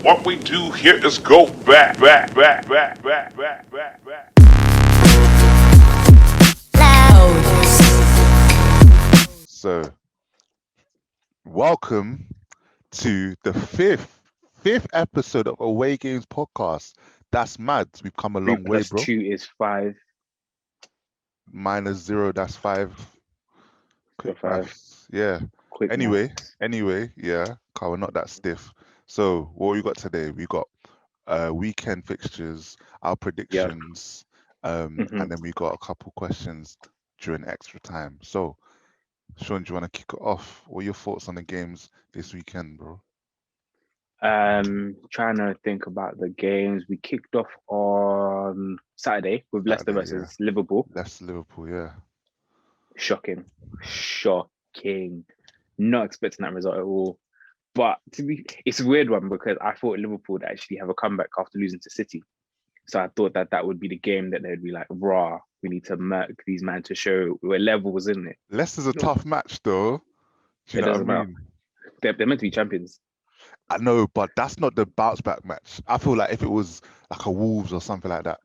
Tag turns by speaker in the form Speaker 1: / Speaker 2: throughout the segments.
Speaker 1: What we do here is go back, back, back, back, back, back, back, back.
Speaker 2: So, welcome to the fifth episode of Away Games podcast. That's mad. We've come a
Speaker 3: Three
Speaker 2: long way,
Speaker 3: plus
Speaker 2: bro.
Speaker 3: two is five.
Speaker 2: Minus zero, that's five.
Speaker 3: So
Speaker 2: Quick
Speaker 3: five.
Speaker 2: maths. Yeah.
Speaker 3: Quick
Speaker 2: Anyway,
Speaker 3: maths.
Speaker 2: yeah. We're not that stiff. So, what we got today? We got weekend fixtures, our
Speaker 3: Yep.
Speaker 2: predictions,
Speaker 3: hmm
Speaker 2: and then we got a couple questions during extra time. So, Sean, do you want to kick it off? What are your thoughts on the games this weekend, bro?
Speaker 3: Trying to think about the games. We kicked off on Saturday with Leicester
Speaker 2: Saturday, yeah.
Speaker 3: versus Liverpool.
Speaker 2: That's Liverpool, yeah.
Speaker 3: Shocking. Shocking. Not expecting that result at all. But it's a weird one because I thought Liverpool would actually have a comeback after losing to City. So I thought that would be the game that they'd be like, raw, we need to murk these men to show we're levels, isn't it?
Speaker 2: Leicester's a
Speaker 3: No,
Speaker 2: tough match, though. Do you
Speaker 3: it
Speaker 2: know what I
Speaker 3: doesn't matter.
Speaker 2: mean?
Speaker 3: They're meant to be champions.
Speaker 2: I know, but that's not the bounce back match. I feel like if it was like a Wolves or something like that,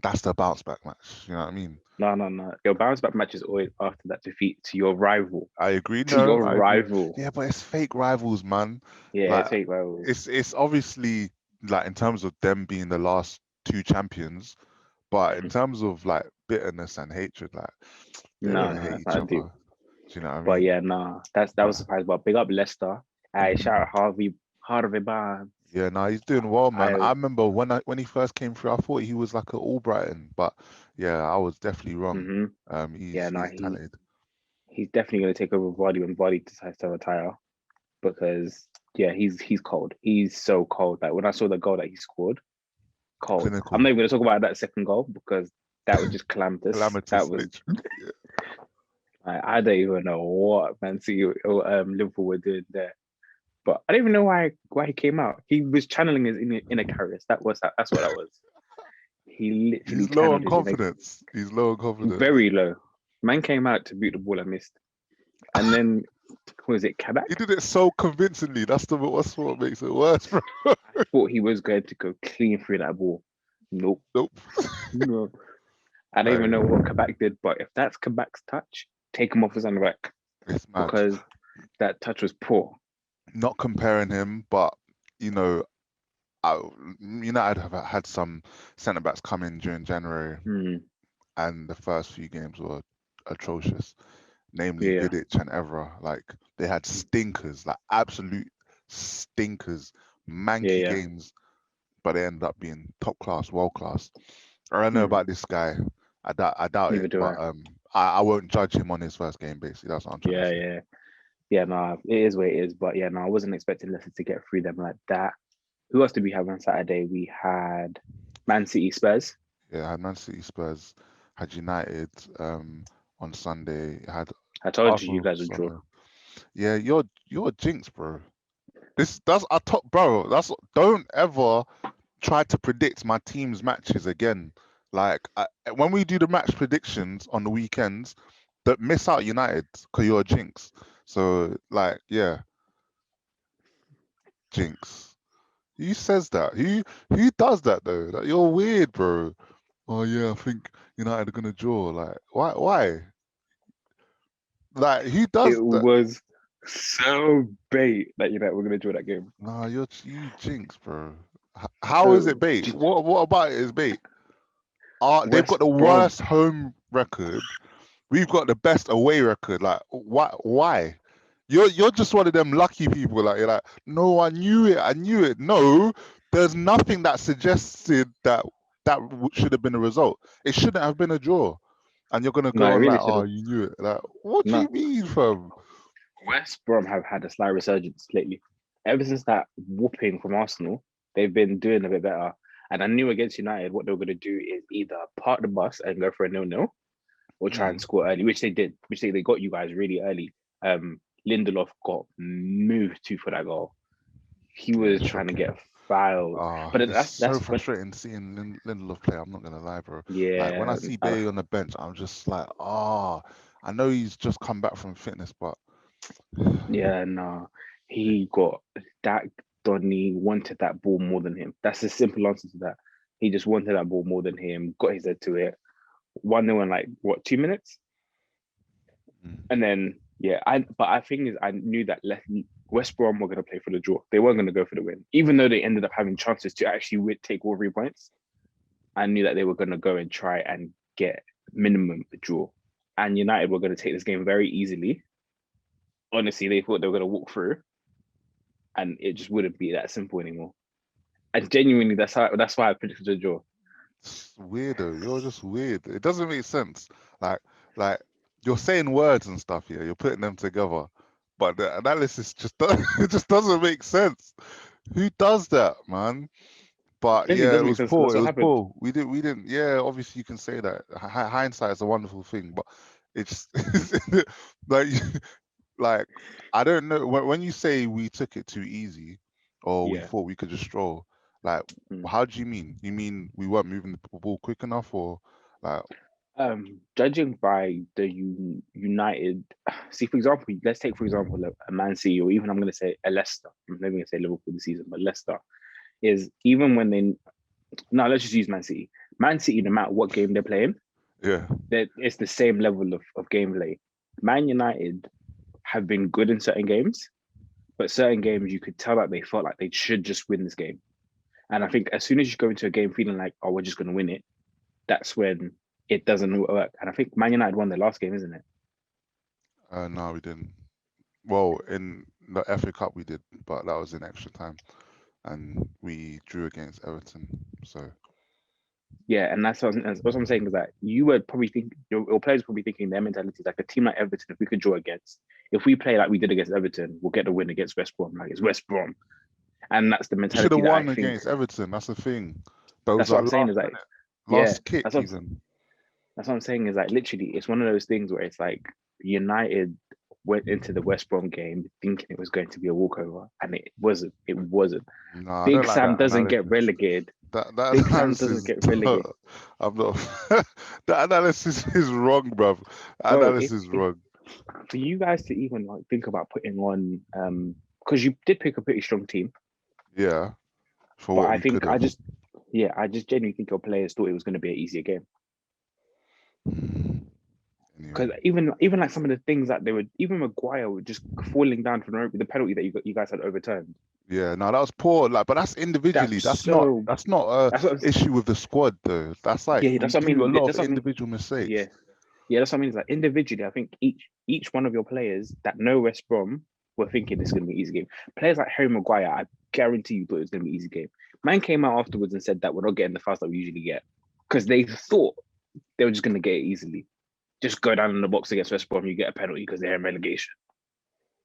Speaker 2: that's the bounce back match. You know what I mean?
Speaker 3: No. Your bounce back match is always after that defeat to your rival.
Speaker 2: I agree.
Speaker 3: To
Speaker 2: No,
Speaker 3: your
Speaker 2: I agree.
Speaker 3: rival.
Speaker 2: Yeah, but it's fake rivals, man.
Speaker 3: Yeah,
Speaker 2: Like
Speaker 3: it's fake rivals.
Speaker 2: it's obviously like in terms of them being the last two champions, but in terms of like bitterness and hatred, like they don't
Speaker 3: No,
Speaker 2: hate
Speaker 3: that's
Speaker 2: each
Speaker 3: not
Speaker 2: other.
Speaker 3: deep.
Speaker 2: Do you know what I
Speaker 3: But
Speaker 2: mean?
Speaker 3: yeah, that was
Speaker 2: But
Speaker 3: surprised. But big up Leicester. I
Speaker 2: mhm.
Speaker 3: shout Harvey Barnes.
Speaker 2: Yeah, no, he's doing well, man.
Speaker 3: I
Speaker 2: I remember when he first came through, I thought he was like an All Brighton, but yeah, I was definitely wrong.
Speaker 3: hmm yeah,
Speaker 2: He's talented.
Speaker 3: he's definitely gonna take over Vardy when Vardy decides to retire because yeah, he's cold. He's so cold. Like when I saw the goal that he scored, cold. I'm
Speaker 2: Clinical,
Speaker 3: not even gonna talk about that second goal because that was just calamitous. That
Speaker 2: calamitous,
Speaker 3: was
Speaker 2: literally. Yeah.
Speaker 3: I don't even know what Man City or Liverpool were doing there. But I don't even know why he came out. He was channeling his inner Carrius. That's what that was. He literally
Speaker 2: He's low
Speaker 3: channeled
Speaker 2: on
Speaker 3: his inner
Speaker 2: confidence. He's low on confidence.
Speaker 3: very low. Man came out to beat the ball and missed. And then who was it,
Speaker 2: He
Speaker 3: Kabak?
Speaker 2: did it so convincingly. That's what makes it worse, bro.
Speaker 3: I thought he was going to go clean through that ball. Nope.
Speaker 2: Nope.
Speaker 3: No. I don't
Speaker 2: Like,
Speaker 3: even know what Kabak did, but if that's Kabak's touch, take him off his own back
Speaker 2: it's mad.
Speaker 3: because that touch was poor.
Speaker 2: Not comparing him, but you know, I, United have had some centre backs come in during January,
Speaker 3: Hmm.
Speaker 2: and the first few games were atrocious. Namely
Speaker 3: Yeah.
Speaker 2: Vidic and Evra. Like they had stinkers, like absolute stinkers,
Speaker 3: Yeah,
Speaker 2: manky
Speaker 3: yeah.
Speaker 2: games, but they ended up being top class, world class. I don't know
Speaker 3: Hmm.
Speaker 2: about this guy. I doubt
Speaker 3: Neither
Speaker 2: it,
Speaker 3: do
Speaker 2: but
Speaker 3: I.
Speaker 2: I won't judge him on his first game. Basically, that's what I'm trying to
Speaker 3: Yeah,
Speaker 2: say.
Speaker 3: yeah. Yeah, no, it is what it is. But yeah, no, I wasn't expecting Leicester to get through them like that. Who else did we have on Saturday? We had Man City Spurs.
Speaker 2: Yeah, I had Man City, Spurs, had United on Sunday, had
Speaker 3: I told you
Speaker 2: Arsenal
Speaker 3: guys would draw.
Speaker 2: Sunday. Yeah, you're a jinx, bro. That's our top, bro. That's don't ever try to predict my team's matches again. Like when we do the match predictions on the weekends, don't miss out United because you're a jinx. So like, yeah, jinx. Who says that? Who does that though? Like, you're weird, bro. Oh yeah, I think United are gonna draw. Like, why? Like, who
Speaker 3: It
Speaker 2: does that?
Speaker 3: was so bait that we're gonna draw that game.
Speaker 2: Nah, you jinx, bro. How is
Speaker 3: So
Speaker 2: it bait? What about it is bait? They've got
Speaker 3: West
Speaker 2: the
Speaker 3: Brom,
Speaker 2: worst home record. We've got the best away record. Like, why? You're just one of them lucky people. Like, you're like, no, I knew it. I knew it. No, there's nothing that suggested that should have been a result. It shouldn't have been a draw. And you're gonna
Speaker 3: no,
Speaker 2: go
Speaker 3: it
Speaker 2: on
Speaker 3: really
Speaker 2: like,
Speaker 3: should
Speaker 2: oh,
Speaker 3: have.
Speaker 2: you knew it. Like, what do
Speaker 3: No,
Speaker 2: you mean, fam?
Speaker 3: West Brom have had a slight resurgence lately. Ever since that whooping from Arsenal, they've been doing a bit better. And I knew against United, what they were going to do is either park the bus and go for a nil-nil, or try and
Speaker 2: Mm,
Speaker 3: score early, which they did. Which they got you guys really early. Lindelof got moved to for that goal. He
Speaker 2: yeah,
Speaker 3: was
Speaker 2: it's
Speaker 3: trying to get
Speaker 2: shocking.
Speaker 3: fouled, but
Speaker 2: It's so
Speaker 3: that's when
Speaker 2: frustrating seeing Lindelof play. I'm not gonna lie, bro. Like when I
Speaker 3: yeah,
Speaker 2: see Bailey on the bench, I'm just like, I know he's just come back from fitness, but
Speaker 3: yeah, no, he got that. Donny wanted that ball more than him. That's the simple answer to that. He just wanted that ball more than him, got his head to it. 1-0 in like what, 2 minutes?
Speaker 2: Mm.
Speaker 3: And then but I think is I knew that West Brom were going to play for the draw. They weren't going to go for the win, even though they ended up having chances to actually take all 3 points. I knew that they were going to go and try and get minimum a draw, and United were going to take this game very easily. Honestly, they thought they were going to walk through, and it just wouldn't be that simple anymore. And genuinely, that's why I predicted a draw.
Speaker 2: It's weirdo. You're just weird. It doesn't make sense. Like you're saying words and stuff here. You're putting them together, but the analysis just it just doesn't make sense. Who does that, man? But
Speaker 3: Clearly, it
Speaker 2: yeah, it
Speaker 3: doesn't make
Speaker 2: was
Speaker 3: sense because
Speaker 2: poor.
Speaker 3: that's
Speaker 2: It
Speaker 3: what
Speaker 2: was
Speaker 3: happened.
Speaker 2: poor. We didn't. Yeah, obviously you can say that. Hindsight is a wonderful thing, but it's like like I don't know when you say we took it too easy, or we
Speaker 3: Yeah.
Speaker 2: thought we could just stroll. Like,
Speaker 3: Mm.
Speaker 2: how do you mean? You mean we weren't moving the ball quick enough, or like?
Speaker 3: Judging by the United, see, for example, let's take for example a Man City, or even I'm going to say a Leicester. I'm not even going to say Liverpool this season, but Leicester is even when they no, let's just use Man City. Man City, no matter what game they're playing,
Speaker 2: Yeah,
Speaker 3: it's the same level of gameplay. Man United have been good in certain games, but certain games you could tell that they felt like they should just win this game. And I think as soon as you go into a game feeling like, oh, we're just going to win it, that's when it doesn't work. And I think Man United won their last game, isn't it?
Speaker 2: no, we didn't. Well, in the FA Cup we did, but that was in extra time, and we drew against Everton. So
Speaker 3: Yeah, and that's what I'm saying is that you would probably think your players probably thinking their mentality is like a team like Everton. If we could draw against, if we play like we did against Everton, we'll get the win against West Brom. Like it's West Brom, and that's the
Speaker 2: we should have
Speaker 3: mentality that I
Speaker 2: won
Speaker 3: think.
Speaker 2: against Everton. That's the thing. Those
Speaker 3: That's what
Speaker 2: are
Speaker 3: I'm saying
Speaker 2: last
Speaker 3: is like,
Speaker 2: minute,
Speaker 3: yeah,
Speaker 2: last kick
Speaker 3: that's what
Speaker 2: even.
Speaker 3: that's what I'm saying is like literally, it's one of those things where it's like United went into the West Brom game thinking it was going to be a walkover, and it wasn't. It wasn't.
Speaker 2: No, I don't
Speaker 3: Big
Speaker 2: like
Speaker 3: Sam
Speaker 2: that
Speaker 3: doesn't get
Speaker 2: analysis.
Speaker 3: relegated.
Speaker 2: That
Speaker 3: Big Sam doesn't
Speaker 2: analysis,
Speaker 3: get relegated.
Speaker 2: I'm not. That analysis is wrong, bruv.
Speaker 3: Bro,
Speaker 2: Analysis is
Speaker 3: if
Speaker 2: wrong.
Speaker 3: for you guys to even like think about putting on because you did pick a pretty strong team,
Speaker 2: Yeah, for
Speaker 3: but
Speaker 2: what
Speaker 3: I
Speaker 2: we could
Speaker 3: think
Speaker 2: have.
Speaker 3: I just genuinely think your players thought it was going to be an easier game.
Speaker 2: Anyway,
Speaker 3: Because even like some of the things that they were, even Maguire were just falling down from the penalty that you guys had overturned.
Speaker 2: yeah, no, that was poor. Like, but that's
Speaker 3: That's
Speaker 2: individually.
Speaker 3: so
Speaker 2: That's not a
Speaker 3: that's what I'm,
Speaker 2: issue with the squad though. That's like
Speaker 3: yeah,
Speaker 2: we
Speaker 3: that's what I
Speaker 2: do a
Speaker 3: mean.
Speaker 2: lot of
Speaker 3: That's what I mean.
Speaker 2: individual
Speaker 3: Yeah,
Speaker 2: mistakes.
Speaker 3: yeah, that's what I mean. Is like individually, I think each one of your players that know West Brom were thinking this is going to be an easy game. Players like Harry Maguire, I guarantee you thought it was going to be an easy game. Man came out afterwards and said that we're not getting the fouls that we usually get because they thought they were just going to get it easily. Just go down in the box against West Brom, you get a penalty because they're in relegation.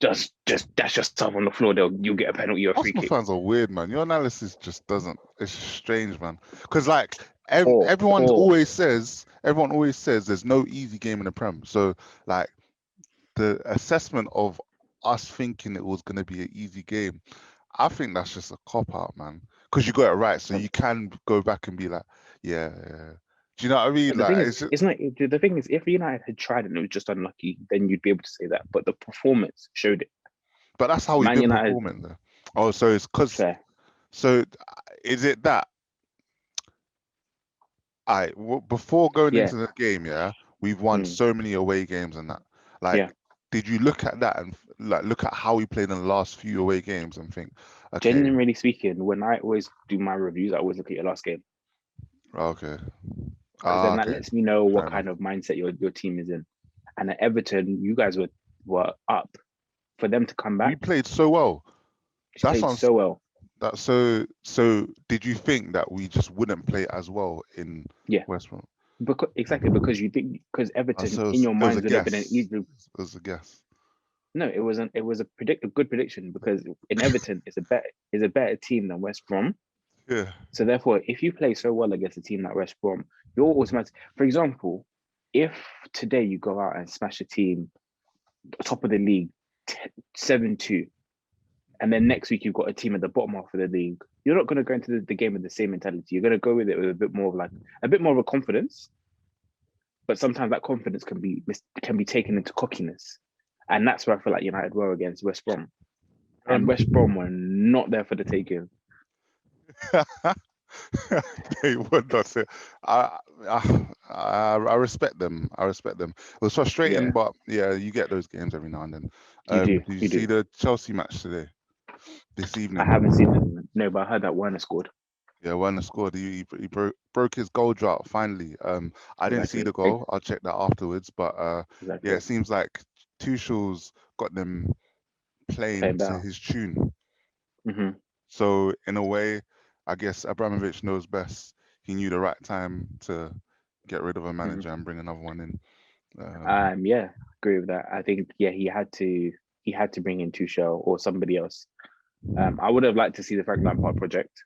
Speaker 3: Just dash yourself on the floor, you'll get a penalty or a free
Speaker 2: Arsenal
Speaker 3: kick.
Speaker 2: fans are weird, man. Your analysis just doesn't. It's strange, man. Because like
Speaker 3: Poor,
Speaker 2: everyone
Speaker 3: poor.
Speaker 2: always says, there's no easy game in the Prem. So like the assessment of us thinking it was going to be an easy game, I think that's just a cop out, man. Because you got it right, so you can go back and be like, yeah, yeah. Do you know what I mean?
Speaker 3: But the
Speaker 2: Like
Speaker 3: thing is,
Speaker 2: it's just,
Speaker 3: it's not. The thing is, if United had tried and it was just unlucky, then you'd be able to say that. But the performance showed it.
Speaker 2: but that's how we've
Speaker 3: Man
Speaker 2: been
Speaker 3: United,
Speaker 2: performing though. Oh, so it's because
Speaker 3: fair.
Speaker 2: so is it that before going
Speaker 3: Yeah,
Speaker 2: into the game, yeah, we've won
Speaker 3: mm,
Speaker 2: so many away games and that. Like,
Speaker 3: yeah.
Speaker 2: did you look at that and like look at how we played in the last few away games and think, okay,
Speaker 3: Genuinely speaking, when I always do my reviews, I always look at your last game
Speaker 2: okay,
Speaker 3: because then that
Speaker 2: okay,
Speaker 3: lets me know what
Speaker 2: fair enough.
Speaker 3: kind of mindset your team is in. And at Everton, you guys were up. For them to come
Speaker 2: We
Speaker 3: back,
Speaker 2: played so well.
Speaker 3: it's
Speaker 2: That's
Speaker 3: played
Speaker 2: on
Speaker 3: so well.
Speaker 2: that. So did you think that we just wouldn't play as well in
Speaker 3: Yeah,
Speaker 2: West Brom?
Speaker 3: because you think because Everton
Speaker 2: So
Speaker 3: in your
Speaker 2: it was a
Speaker 3: minds would have been an
Speaker 2: guess.
Speaker 3: easy.
Speaker 2: It was a guess.
Speaker 3: No, it was a good prediction because in Everton is a better team than West Brom.
Speaker 2: Yeah.
Speaker 3: So therefore, if you play so well against a team like West Brom, you're automatic. For example, if today you go out and smash a team top of the league 7-2, and then next week you've got a team at the bottom half of the league, you're not going to go into the game with the same mentality. You're going to go with it with a bit more of like a bit more of a confidence, but sometimes that confidence can be taken into cockiness, and that's where I feel like United were against West Brom. and West Brom were not there for the taking.
Speaker 2: They would not say. I respect them. I respect them. It was frustrating,
Speaker 3: Yeah.
Speaker 2: but yeah, you get those games every now and then.
Speaker 3: You do.
Speaker 2: Did you
Speaker 3: You
Speaker 2: see
Speaker 3: do.
Speaker 2: the Chelsea match today? This
Speaker 3: I
Speaker 2: evening?
Speaker 3: haven't seen them. No, but I heard that Werner scored.
Speaker 2: Yeah, Werner scored. He broke his goal drought finally. I didn't see
Speaker 3: Exactly.
Speaker 2: the goal. I'll check that afterwards. But yeah,
Speaker 3: Exactly.
Speaker 2: it seems like Tuchel's got them playing
Speaker 3: Playing
Speaker 2: to
Speaker 3: better.
Speaker 2: his tune.
Speaker 3: hmm
Speaker 2: So in a way, I guess Abramovich knows best. He knew the right time to get rid of a manager and bring another one in.
Speaker 3: Yeah, agree with that. I think he had to bring in Tuchel or somebody else. I would have liked to see the Frank Lampard project,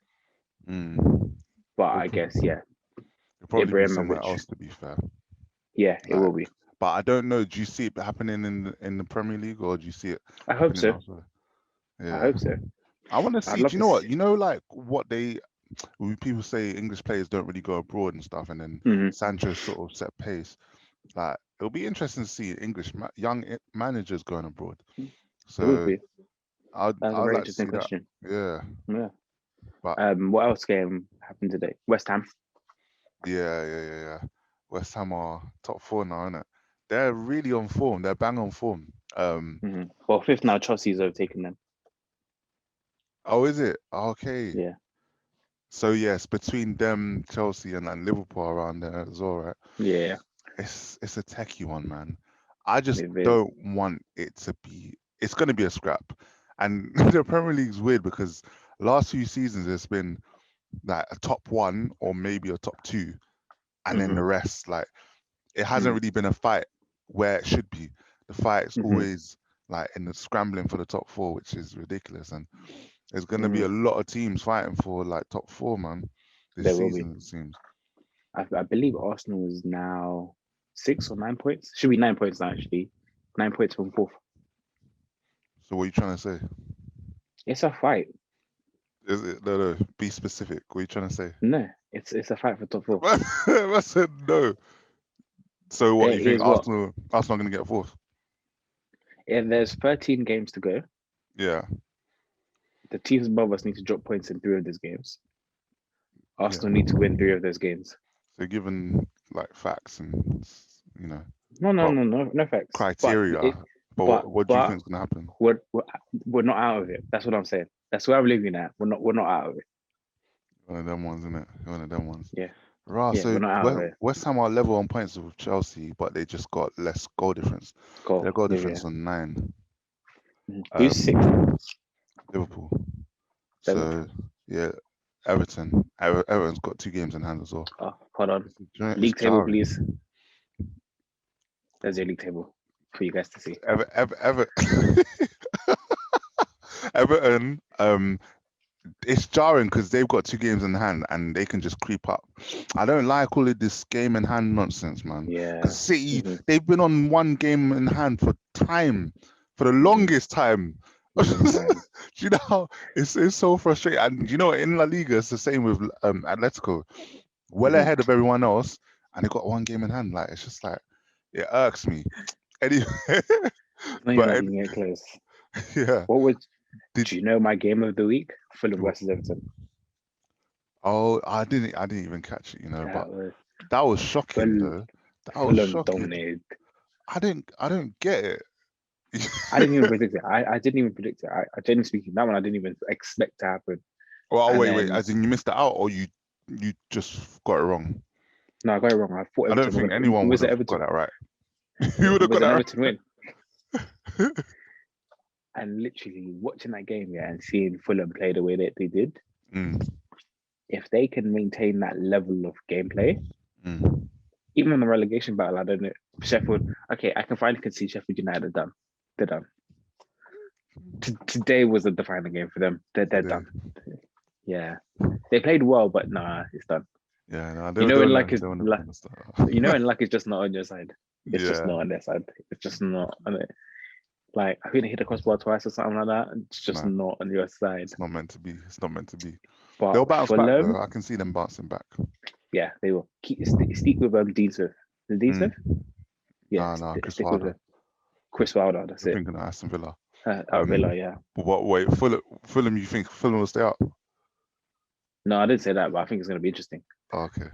Speaker 2: mm,
Speaker 3: but
Speaker 2: it'll,
Speaker 3: I
Speaker 2: pro-
Speaker 3: guess
Speaker 2: it'll probably be somewhere
Speaker 3: Ibrahimovic.
Speaker 2: else, to be fair.
Speaker 3: Yeah, it
Speaker 2: Like,
Speaker 3: will be.
Speaker 2: but I don't know. Do you see it happening in the Premier League, or do you see it
Speaker 3: I hope
Speaker 2: happening
Speaker 3: so.
Speaker 2: elsewhere?
Speaker 3: I
Speaker 2: Yeah,
Speaker 3: hope so.
Speaker 2: I want to
Speaker 3: I'd
Speaker 2: see. Do
Speaker 3: love
Speaker 2: you
Speaker 3: to
Speaker 2: know what?
Speaker 3: see.
Speaker 2: You know, like what they when people say English players don't really go abroad and stuff, and then
Speaker 3: Mhm.
Speaker 2: Sancho sort of set pace. Like it'll be interesting to see young managers going abroad.
Speaker 3: It would
Speaker 2: So
Speaker 3: be.
Speaker 2: I'd
Speaker 3: That's a
Speaker 2: I'd
Speaker 3: very
Speaker 2: like to
Speaker 3: interesting
Speaker 2: see that.
Speaker 3: question.
Speaker 2: Yeah,
Speaker 3: Yeah.
Speaker 2: but
Speaker 3: What else game happened today? West Ham.
Speaker 2: yeah. West Ham are top four now, innit? They're really on form. They're bang on form.
Speaker 3: Well, fifth now. Chelsea's overtaken them.
Speaker 2: Oh, is it? Okay.
Speaker 3: Yeah.
Speaker 2: So yes, between them, Chelsea, and Liverpool around there as well, right?
Speaker 3: Yeah.
Speaker 2: It's a techie one, man. I just
Speaker 3: It is.
Speaker 2: don't want it to be. It's going to be a scrap, and the Premier League's weird because last few seasons it's been like a top one or maybe a top two, and then the rest like it hasn't really been a fight where it should be. The fight's always like in the scrambling for the top four, which is ridiculous, and there's going to be a lot of teams fighting for like top four, man, this
Speaker 3: There will be.
Speaker 2: season it seems.
Speaker 3: I believe Arsenal is now 6 or 9 points. Should be 9 points now, actually. 9 points from fourth.
Speaker 2: So what are you trying to say?
Speaker 3: It's a fight.
Speaker 2: Is it no? Be specific. What are you trying to say?
Speaker 3: No, it's a fight for top four.
Speaker 2: I said no. So what? You think
Speaker 3: Here's what.
Speaker 2: Arsenal going to get fourth?
Speaker 3: If there's 13 games to go,
Speaker 2: Yeah.
Speaker 3: the teams above us need to drop points in 3 of those games. Arsenal need to win 3 of those games.
Speaker 2: So given like facts and
Speaker 3: No facts.
Speaker 2: criteria, but what do you think is going to happen?
Speaker 3: We're not out of it. That's what I'm saying. That's where I'm living at. We're not out of it.
Speaker 2: One of them ones, isn't it? One of them ones.
Speaker 3: Yeah.
Speaker 2: Right.
Speaker 3: Yeah,
Speaker 2: So
Speaker 3: we're not out of it.
Speaker 2: West Ham are level on points with Chelsea, but they just got less goal difference. Their goal difference on 9.
Speaker 3: Who's 6th?
Speaker 2: Liverpool.
Speaker 3: 7th.
Speaker 2: So yeah, Everton. Everton's got 2 games in hand as well.
Speaker 3: Oh, hold on.
Speaker 2: It's
Speaker 3: League table,
Speaker 2: jarring.
Speaker 3: please. There's your league table for you guys to see.
Speaker 2: Everton. It's jarring because they've got 2 games in hand and they can just creep up. I don't like all of this game in hand nonsense, man.
Speaker 3: Yeah.
Speaker 2: Because City, they've been on 1 game in hand for the longest time. Do you know how it's so frustrating? And you know, in La Liga, it's the same with Atletico. Well ahead of everyone else, and they got 1 game in hand. Like it's just like it irks me. Anyway,
Speaker 3: Not even get close.
Speaker 2: Yeah.
Speaker 3: Do you know my game of the week? Fulham versus Everton.
Speaker 2: Oh, I didn't even catch it, but that was shocking though. That was
Speaker 3: Fulham
Speaker 2: shocking.
Speaker 3: dominated.
Speaker 2: I don't get it.
Speaker 3: I didn't even predict it. I didn't even predict it. I genuinely speaking, that one I didn't even expect to happen.
Speaker 2: Well, wait. As in you missed it out, or you just got it wrong?
Speaker 3: No, I got it wrong. I thought
Speaker 2: I don't think anyone would have got that right. You would have got that
Speaker 3: Everton
Speaker 2: right.
Speaker 3: Win. And literally watching that game, and seeing Fulham play the way that they did, if they can maintain that level of gameplay, even in the relegation battle, I don't know. Sheffield, okay, I can finally concede Sheffield United are done. They're done. Today was a defining game for them. They're done. Yeah, they played well, but nah, it's done.
Speaker 2: Yeah, no,
Speaker 3: when luck is just not on your side. It's just not on their side. It's just not on it. Like I think they hit the crossbar twice or something like that. It's just not on your side.
Speaker 2: It's not meant to be. It's not meant to be.
Speaker 3: But
Speaker 2: they'll bounce back though. I can see them bouncing back.
Speaker 3: Yeah, they will. Stick with Dean Smith. Is Dean Smith? Yeah,
Speaker 2: no,
Speaker 3: stick with Chris Wilder. That's it.
Speaker 2: Thinking of Aston Villa.
Speaker 3: Villa, yeah.
Speaker 2: What? Wait, Fulham. You think Fulham will stay up?
Speaker 3: No, I didn't say that, but I think it's going to be interesting.
Speaker 2: Okay.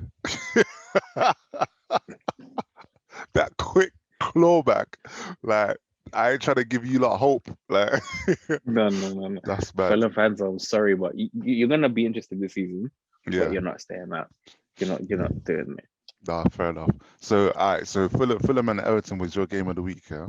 Speaker 2: That quick clawback, like I ain't trying to give you lot hope. Like
Speaker 3: No.
Speaker 2: that's bad.
Speaker 3: Fulham fans, I'm sorry, but you're going to be interested this season, but
Speaker 2: Yeah.
Speaker 3: you're not staying out. You're not doing it.
Speaker 2: Nah, fair enough. So, all right. So Fulham and Everton was your game of the week, yeah.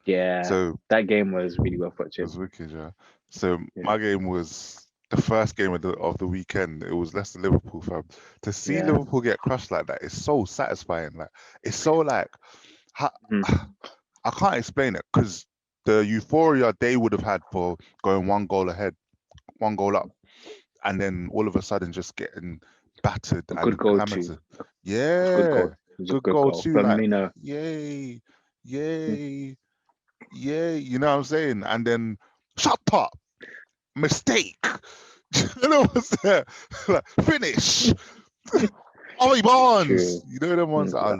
Speaker 3: Yeah,
Speaker 2: So
Speaker 3: that game was really well
Speaker 2: it
Speaker 3: watching.
Speaker 2: was wicked, yeah. So
Speaker 3: Yeah,
Speaker 2: my game was the first game of the weekend. It was Leicester Liverpool, fam. To see
Speaker 3: yeah.
Speaker 2: Liverpool get crushed like that is so satisfying. Like it's so like, ha-
Speaker 3: Mhm.
Speaker 2: I can't explain it because the euphoria they would have had for going one goal ahead, one goal up, and then all of a sudden just getting battered
Speaker 3: A good
Speaker 2: and
Speaker 3: goal too.
Speaker 2: plummeted.
Speaker 3: It was a good
Speaker 2: Yeah,
Speaker 3: goal. It was a
Speaker 2: good
Speaker 3: good
Speaker 2: goal
Speaker 3: goal.
Speaker 2: too. Like,
Speaker 3: Firmino.
Speaker 2: yay,
Speaker 3: Mm.
Speaker 2: yay, yay. You know what I'm saying? And then shut up, mistake. You know what's that? Like, finish. Ollie Barnes.
Speaker 3: True.
Speaker 2: You know them ones that are.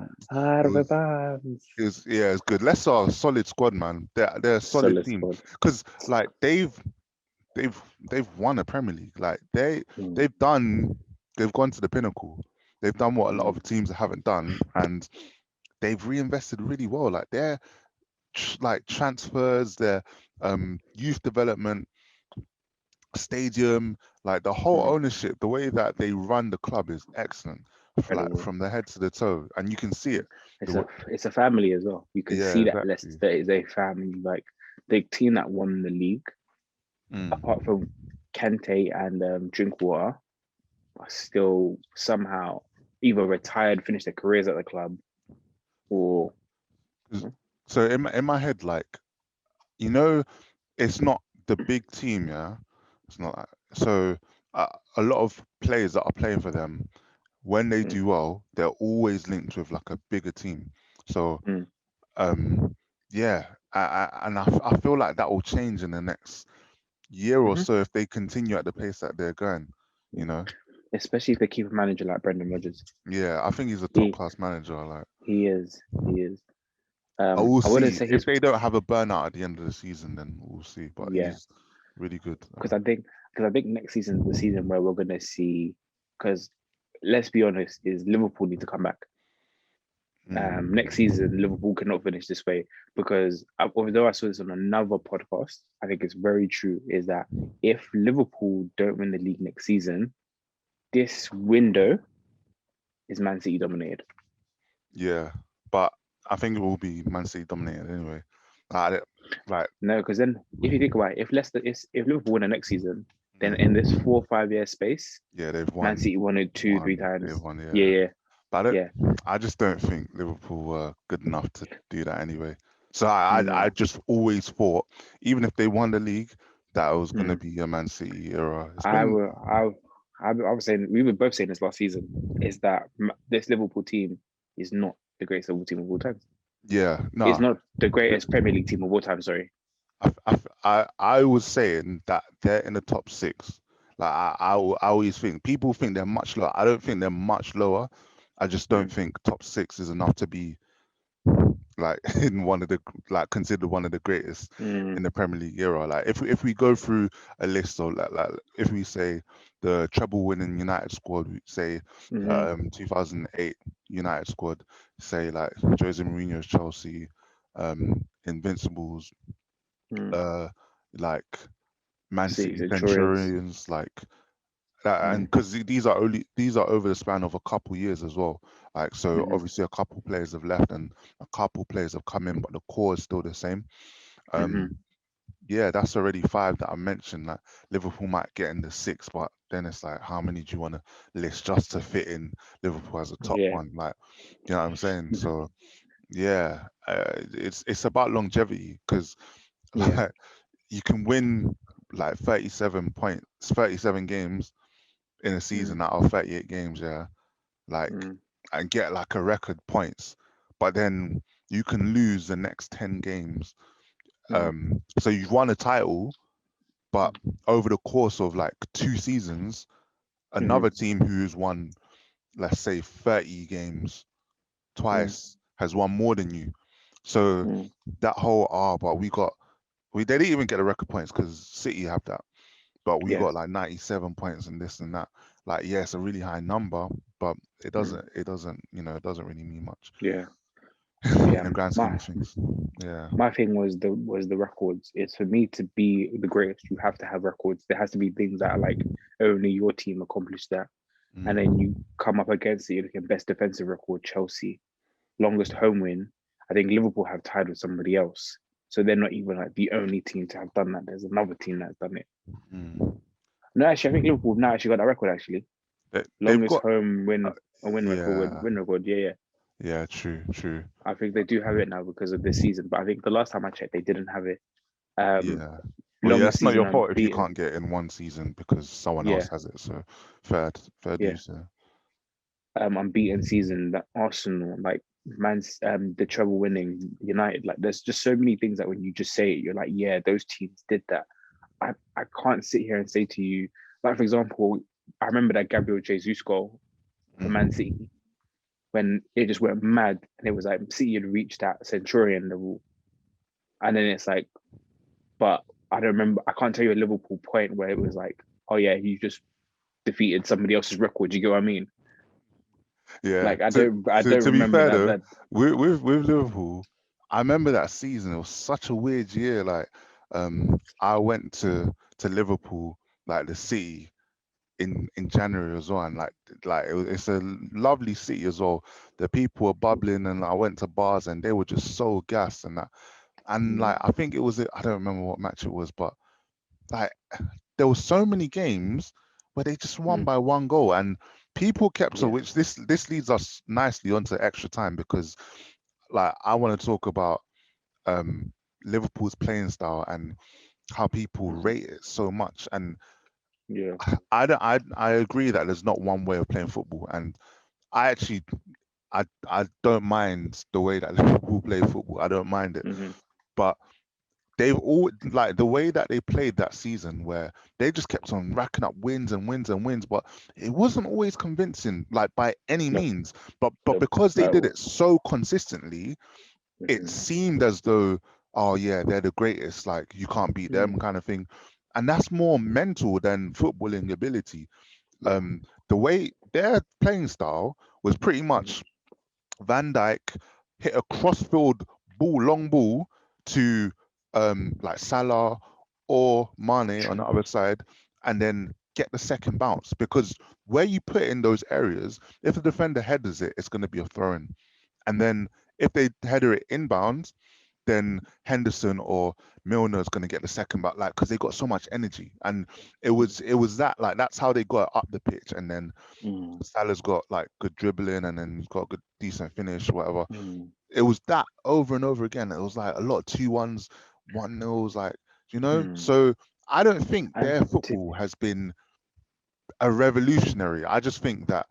Speaker 2: It
Speaker 3: Harvey
Speaker 2: was.
Speaker 3: Barnes.
Speaker 2: Yeah, it's good. Leicester are a solid squad, man. They're a solid
Speaker 3: Solid
Speaker 2: team
Speaker 3: squad.
Speaker 2: because like they've they've won a Premier League. Like
Speaker 3: Mm,
Speaker 2: they've done they've gone to the pinnacle. They've done what a lot
Speaker 3: mm,
Speaker 2: of teams haven't done, and they've reinvested really well. Like their like transfers, their youth development, stadium, like the whole
Speaker 3: mm.
Speaker 2: ownership, the way that they run the club is excellent. Like
Speaker 3: Incredible.
Speaker 2: from the head to the toe, and you can see it.
Speaker 3: It's
Speaker 2: The
Speaker 3: a
Speaker 2: way,
Speaker 3: it's a family as well. You can
Speaker 2: yeah,
Speaker 3: see that
Speaker 2: exactly.
Speaker 3: Leicester is a family. Like the team that won the league, apart
Speaker 2: Mm.
Speaker 3: from Kante and Drinkwater, are still somehow either retired, finished their careers at the club, or
Speaker 2: 'Cause- So in my head, like you know, it's not the big team, yeah. It's not so. A lot of players that are playing for them, when they
Speaker 3: mm,
Speaker 2: do well, they're always linked with like a bigger team. So
Speaker 3: mm,
Speaker 2: um, yeah, I feel like that will change in the next year or
Speaker 3: mhm,
Speaker 2: so if they continue at the pace that they're going. You
Speaker 3: mm.
Speaker 2: know,
Speaker 3: Especially if they keep a manager like Brendan Rodgers.
Speaker 2: yeah, I think he's a top
Speaker 3: He
Speaker 2: class manager. Like
Speaker 3: he is. He is.
Speaker 2: I will
Speaker 3: I wouldn't
Speaker 2: see
Speaker 3: say
Speaker 2: if
Speaker 3: he's
Speaker 2: they don't have a burnout at the end of the season, then we'll see. But
Speaker 3: yeah.
Speaker 2: he's really good.
Speaker 3: because I think next season is the season where we're gonna see because let's be honest, is Liverpool need to come back. Next
Speaker 2: Mm,
Speaker 3: season, Liverpool cannot finish this way because although I saw this on another podcast, I think it's very true. Is that if Liverpool don't win the league next season, this window is Man City dominated.
Speaker 2: yeah, but I think it will be Man City dominated anyway. Like, like
Speaker 3: No, because then if you think about it, if Liverpool win the next season, then in this
Speaker 2: mm,
Speaker 3: 4 or 5 year space,
Speaker 2: yeah, they've
Speaker 3: Man
Speaker 2: won
Speaker 3: City won it two, three
Speaker 2: one. They've
Speaker 3: times.
Speaker 2: won,
Speaker 3: Yeah,
Speaker 2: yeah.
Speaker 3: yeah,
Speaker 2: But
Speaker 3: yeah.
Speaker 2: I just don't think Liverpool were good enough to do that anyway. So I
Speaker 3: No.
Speaker 2: just always thought, even if they won the league, that it was gonna
Speaker 3: Mm.
Speaker 2: be a Man City era. It's
Speaker 3: I
Speaker 2: been
Speaker 3: will. I was saying we were both saying this last season. Is that this Liverpool team is not the greatest Liverpool team of all time.
Speaker 2: yeah,
Speaker 3: It's
Speaker 2: no.
Speaker 3: not the greatest Premier League team of all time. Sorry.
Speaker 2: I was saying that they're in the top six. Like I always think people think they're much lower. I don't think they're much lower. I just don't
Speaker 3: Mm,
Speaker 2: think top six is enough to be like in one of the like considered one of the greatest in
Speaker 3: mm,
Speaker 2: the Premier League era. Like if we go through a list of like if we say the treble winning United squad, we say
Speaker 3: mm,
Speaker 2: 2008 United squad, say like Jose Mourinho's Chelsea, Invincibles,
Speaker 3: mm.
Speaker 2: uh like Man
Speaker 3: City
Speaker 2: City
Speaker 3: Centurions.
Speaker 2: Centurions, like that, and
Speaker 3: Mm,
Speaker 2: because these are over the span of a couple years as well. Like so,
Speaker 3: mm,
Speaker 2: obviously a couple players have left and a couple players have come in, but the core is still the same.
Speaker 3: mm,
Speaker 2: Um, yeah, that's already five that I mentioned. Like Liverpool might get in the six, but then it's like, how many do you want to list just to fit in Liverpool as a top
Speaker 3: yeah.
Speaker 2: one? Like, you know what I'm saying?
Speaker 3: Mhm,
Speaker 2: So yeah, it's about longevity because
Speaker 3: yeah.
Speaker 2: like you can win like 37 games in a
Speaker 3: Mm,
Speaker 2: season out of 38 games, yeah, like
Speaker 3: mm,
Speaker 2: and get like a record points, but then you can lose the next 10 games.
Speaker 3: mm,
Speaker 2: So you've won a title, but
Speaker 3: mm,
Speaker 2: over the course of like 2 seasons,
Speaker 3: mhm,
Speaker 2: another team who's won, let's say 30 games
Speaker 3: mm,
Speaker 2: twice has won more than you. So
Speaker 3: mm,
Speaker 2: that whole but we got they didn't even get the record points because City have that, but we
Speaker 3: Yeah.
Speaker 2: got like 97 points and this and that. Like, yeah, it's a really high number, but it doesn't it doesn't really mean much
Speaker 3: Yeah.
Speaker 2: in
Speaker 3: Yeah.
Speaker 2: the grand scheme
Speaker 3: My
Speaker 2: of things. Yeah.
Speaker 3: my thing was the records. It's for me to be the greatest, you have to have records. There has to be things that are like only your team accomplished that. And then
Speaker 2: Mm.
Speaker 3: you come up against it, you look at best defensive record, Chelsea, longest home win. I think Liverpool have tied with somebody else. So they're not even like the only team to have done that. There's another team that's done it.
Speaker 2: Mm.
Speaker 3: No, actually, I think Liverpool have now actually got that record actually.
Speaker 2: They've
Speaker 3: Longest
Speaker 2: got
Speaker 3: home
Speaker 2: uh,
Speaker 3: win a win record,
Speaker 2: yeah,
Speaker 3: win record. Yeah, yeah.
Speaker 2: yeah, true.
Speaker 3: I think they do have it now because of this season. But I think the last time I checked, they didn't have it. Um,
Speaker 2: Yeah. Well, yeah,
Speaker 3: longest
Speaker 2: it's not
Speaker 3: season
Speaker 2: your fault if you
Speaker 3: unbeaten.
Speaker 2: can't get it in one season because someone else
Speaker 3: Yeah,
Speaker 2: has it. So fair
Speaker 3: yeah.
Speaker 2: dues there.
Speaker 3: Unbeaten season that Arsenal, like man's the treble winning United. Like there's just so many things that when you just say it, you're like, yeah, those teams did that. I can't sit here and say to you, like for example, I remember that Gabriel Jesus goal for Man
Speaker 2: Mm.
Speaker 3: City when it just went mad and it was like City had reached that Centurion level. And then it's like, but I don't remember, I can't tell you a Liverpool point where it was like, oh yeah, you just defeated somebody else's record. You get what I mean?
Speaker 2: Yeah.
Speaker 3: Like I don't
Speaker 2: To be
Speaker 3: remember
Speaker 2: fair
Speaker 3: that
Speaker 2: though,
Speaker 3: that
Speaker 2: with Liverpool, I remember that season. It was such a weird year. Like, I went to Liverpool, like the city, in January as well, and it's a lovely city as well. The people were bubbling, and I went to bars, and they were just so gassed and that. And
Speaker 3: mm,
Speaker 2: like, I think it was, I don't remember what match it was, but like, there were so many games where they just won
Speaker 3: mm,
Speaker 2: by one goal, and people kept
Speaker 3: yeah,
Speaker 2: which this leads us nicely onto extra time because like I want to talk about um Liverpool's playing style and how people
Speaker 3: mm,
Speaker 2: rate it so much. And
Speaker 3: yeah,
Speaker 2: I agree that there's not one way of playing football, and I actually I don't mind the way that Liverpool play football. I don't mind it,
Speaker 3: mm-hmm,
Speaker 2: but they've all like the way that they played that season where they just kept on racking up wins and wins and wins, but it wasn't always convincing, like by any
Speaker 3: no,
Speaker 2: means. But
Speaker 3: no,
Speaker 2: because they
Speaker 3: not at
Speaker 2: did
Speaker 3: all.
Speaker 2: it so consistently, it
Speaker 3: Mm-hmm,
Speaker 2: seemed as though, oh yeah, they're the greatest, like you can't beat them
Speaker 3: mm,
Speaker 2: kind of thing. And that's more mental than footballing ability.
Speaker 3: yeah,
Speaker 2: The way their playing style was pretty
Speaker 3: mm,
Speaker 2: much Van Dijk hit a cross-field ball, long ball to like Salah or Mane on the
Speaker 3: true.
Speaker 2: other side, and then get the second bounce. Because where you put it in those areas, if the defender headers it, it's going to be a throw-in. And then if they header it inbounds, then Henderson or Milner is going to get the second back, like because they got so much energy, and it was that like that's how they got up the pitch, and then
Speaker 3: Mm,
Speaker 2: Salah's got like good dribbling, and then he's got a good decent finish, whatever.
Speaker 3: mm,
Speaker 2: It was that over and over again. It was like a lot of 2-1s, 1-0s, like
Speaker 3: mm.
Speaker 2: So I don't think
Speaker 3: And
Speaker 2: their
Speaker 3: to,
Speaker 2: football has been a revolutionary. I just think that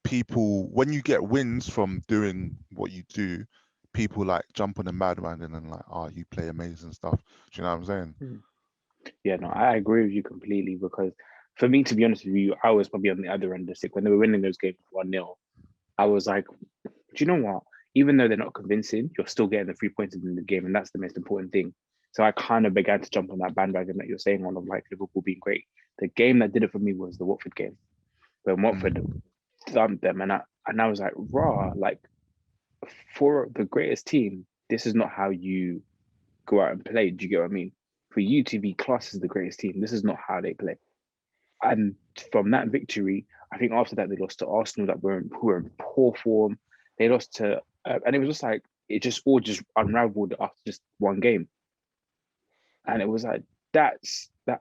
Speaker 2: people, when you get wins from doing what you do, people like jump on the bandwagon and like, oh, you play amazing stuff. Do you know what I'm saying?
Speaker 3: mm. Yeah, no, I agree with you completely because for me, to be honest with you, I was probably on the other end of the stick when they were winning those games 1-0. I was like, do you know what? Even though they're not convincing, you're still getting the 3 points in the game, and that's the most important thing. So I kind of began to jump on that bandwagon that you're saying on of like Liverpool being great. The game that did it for me was the Watford game when Watford
Speaker 2: Mm,
Speaker 3: thumped them, and I was like, raw, like for the greatest team, this is not how you go out and play. Do you get what I mean? For you to be classed as the greatest team, this is not how they play. And from that victory, I think after that they lost to Arsenal that who were in poor form. They lost to, and it was just like it just all just unraveled after just one game. And it was like that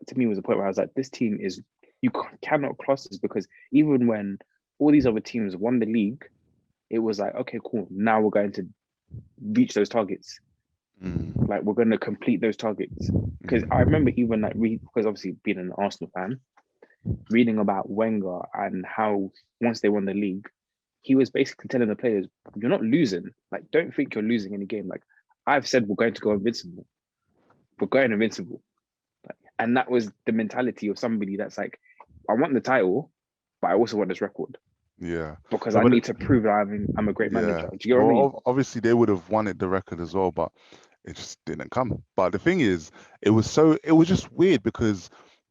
Speaker 3: to me was the point where I was like, this team is you cannot class this because even when all these other teams won the league, it was like okay, cool. Now we're going to reach those targets.
Speaker 2: mm,
Speaker 3: Like we're going to complete those targets. Because I
Speaker 2: mm.
Speaker 3: remember even like because obviously being an Arsenal fan, reading about Wenger and how once they won the league, he was basically telling the players, "You're not losing. Like, don't think you're losing any game. Like, I've said we're going to go invincible. We're going invincible." Like, and that was the mentality of somebody that's like, "I want the title, but I also want this record
Speaker 2: Yeah.
Speaker 3: because
Speaker 2: No,
Speaker 3: I
Speaker 2: but
Speaker 3: need to prove that I'm a great
Speaker 2: yeah.
Speaker 3: manager." Do you get what I
Speaker 2: Well,
Speaker 3: mean?
Speaker 2: obviously they would have wanted the record as well, but it just didn't come. But the thing is, it was just weird because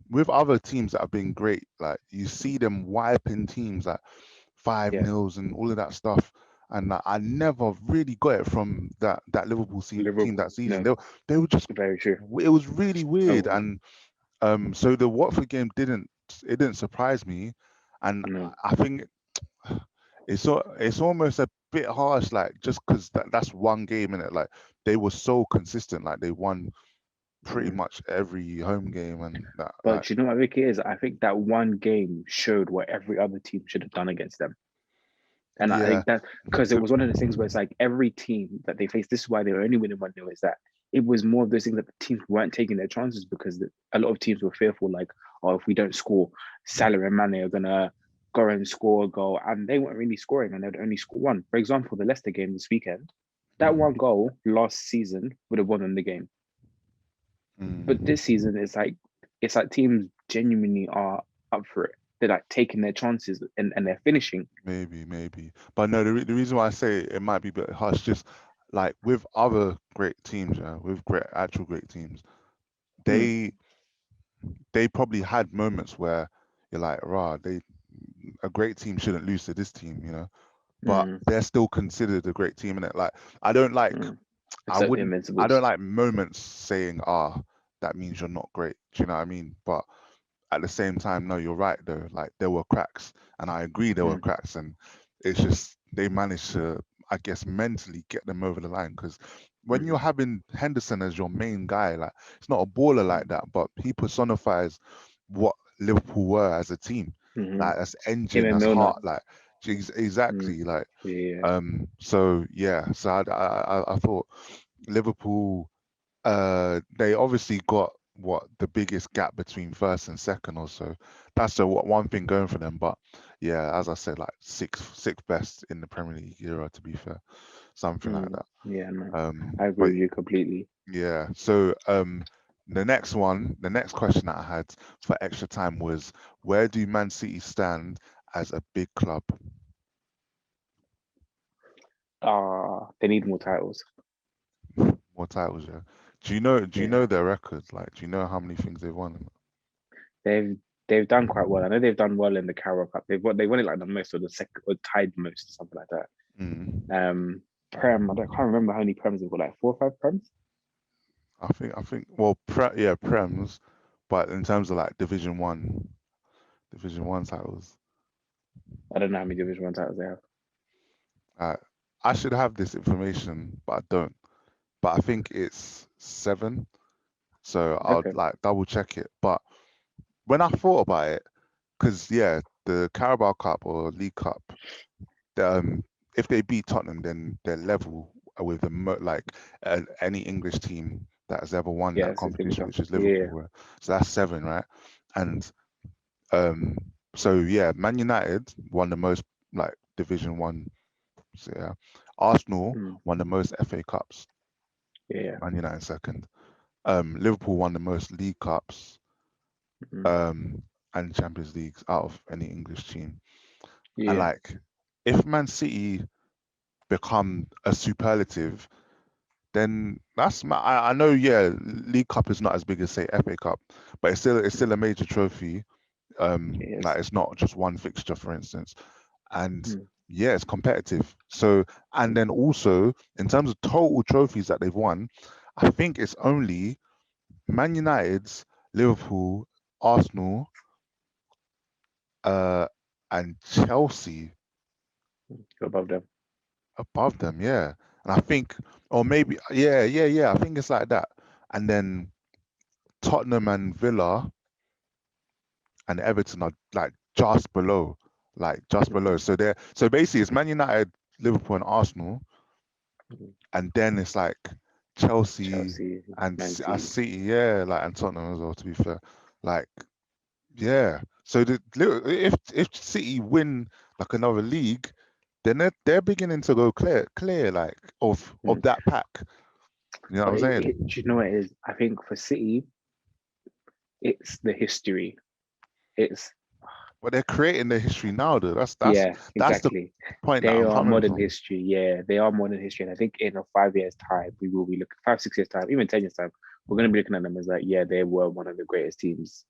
Speaker 2: with other teams that have been great, like you see them wiping teams like 5-0 and all of that stuff. And I never really got it from that Liverpool team
Speaker 3: Liverpool.
Speaker 2: that season.
Speaker 3: No,
Speaker 2: They were just,
Speaker 3: very true.
Speaker 2: it was really weird.
Speaker 3: Oh,
Speaker 2: And so the Watford game didn't surprise me. And
Speaker 3: no.
Speaker 2: I think it's almost a bit harsh, like just because that's one game in it. Like they were so consistent, like they won pretty
Speaker 3: Mm.
Speaker 2: much every home game, and that like
Speaker 3: But you know what, Vicky is? I think that one game showed what every other team should have done against them. And I
Speaker 2: yeah,
Speaker 3: think that because it
Speaker 2: the-
Speaker 3: was one of those things where it's like every team that they faced, this is why they were only winning 1-0, is that it was more of those things that the teams weren't taking their chances because a lot of teams were fearful, like, oh, if we don't score, Salah and Mane are going to go and score a goal. And they weren't really scoring and they'd only score one. For example, the Leicester game this weekend, that one goal last season would have won them the game. But
Speaker 2: mm,
Speaker 3: this season, it's like teams genuinely are up for it. They're like taking their chances and they're finishing.
Speaker 2: maybe, but no, the reason why I say it might be a bit harsh, just like with other great teams, yeah, with actual great teams,
Speaker 3: Mm,
Speaker 2: they probably had moments where you're like, rah, a great team shouldn't lose to this team, but
Speaker 3: mm,
Speaker 2: they're still considered a great team in it. Like I don't like
Speaker 3: mm.
Speaker 2: I
Speaker 3: Except the
Speaker 2: wouldn't I
Speaker 3: Invincibles.
Speaker 2: don't like moments saying that means you're not great. Do you know what I mean? But at the same time, no, you're right though. Like there were cracks, and I agree there were
Speaker 3: Mm,
Speaker 2: cracks, and it's just they managed to, I guess, mentally get them over the line. Because when you're
Speaker 3: mm,
Speaker 2: having Henderson as your main guy, like it's not a baller like that, but he personifies what Liverpool were as a team.
Speaker 3: mm.
Speaker 2: Like that's
Speaker 3: Him
Speaker 2: engine,
Speaker 3: and
Speaker 2: that's
Speaker 3: Milner.
Speaker 2: heart. Like
Speaker 3: Mm,
Speaker 2: exactly. Like
Speaker 3: yeah.
Speaker 2: so yeah. So I thought Liverpool they obviously got what the biggest gap between first and second or so. That's the one thing going for them. But yeah, as I said, like sixth best in the Premier League era, to be fair, something like that.
Speaker 3: Yeah, no. I agree
Speaker 2: But
Speaker 3: with you completely.
Speaker 2: yeah, so the next question that I had for extra time was, where do Man City stand as a big club?
Speaker 3: They need more titles.
Speaker 2: More titles, yeah. Do you know
Speaker 3: Yeah.
Speaker 2: their records? Like, do you know how many things they've won?
Speaker 3: They've they've done quite well. I know they've done well in the Carabao Cup. They won it like the most or the second or tied most or something like that.
Speaker 2: Mm.
Speaker 3: Prem, can't remember how many Prems they've got, like 4 or 5 Prems.
Speaker 2: I think. Well, yeah, Prems, but in terms of like Division One titles,
Speaker 3: I don't know how many Division One titles they have.
Speaker 2: uh, I should have this information, but I don't. But I think it's 7, so I'll
Speaker 3: Okay.
Speaker 2: like double check it. But when I thought about it, because yeah, the Carabao Cup or League Cup, um, if they beat Tottenham, then they're level with any English team that has ever won
Speaker 3: Yeah,
Speaker 2: that
Speaker 3: it's a Jimmy
Speaker 2: competition,
Speaker 3: Cup.
Speaker 2: which is
Speaker 3: Yeah.
Speaker 2: Liverpool. Right? So that's 7, right? And Um, so yeah, Man United won the most like Division One. So, yeah, Arsenal
Speaker 3: Mm,
Speaker 2: won the most FA Cups.
Speaker 3: yeah.
Speaker 2: Man United second. Liverpool won the most League Cups.
Speaker 3: Mm,
Speaker 2: Um, and Champions Leagues out of any English team. And
Speaker 3: yeah.
Speaker 2: like, if Man City become a superlative, then I know. Yeah, League Cup is not as big as say FA Cup, but it's still a major trophy. Like
Speaker 3: Yes.
Speaker 2: it's not just one fixture, for instance. And
Speaker 3: Mm,
Speaker 2: yeah, it's competitive. So, and then also in terms of total trophies that they've won, I think it's only Man United's, Liverpool, Arsenal, uh, and Chelsea
Speaker 3: above them.
Speaker 2: above them. Yeah, and I think, or maybe, yeah. I think it's like that. And then Tottenham and Villa and Everton are like just below,
Speaker 3: Mhm,
Speaker 2: So basically, it's Man United, Liverpool, and Arsenal,
Speaker 3: mhm.
Speaker 2: and then it's like Chelsea
Speaker 3: Chelsea,
Speaker 2: and
Speaker 3: Man City.
Speaker 2: City, yeah, like and Tottenham as well. To be fair, like yeah. So if City win like another league, then they're beginning to go clear like of
Speaker 3: Mm.
Speaker 2: that pack. You know what
Speaker 3: But
Speaker 2: I'm saying?
Speaker 3: do you know what it is? I think for City, it's the history. It's
Speaker 2: But they're creating their history now, though. That's
Speaker 3: Yeah,
Speaker 2: that's the
Speaker 3: exactly.
Speaker 2: point that
Speaker 3: They
Speaker 2: I'm
Speaker 3: are
Speaker 2: coming
Speaker 3: modern
Speaker 2: from.
Speaker 3: history. Yeah, they are modern history. And I think in a 5 years' time, we will be looking 5, 6 years' time, even 10 years' time, we're gonna be looking at them as like, yeah, they were one of the greatest teams.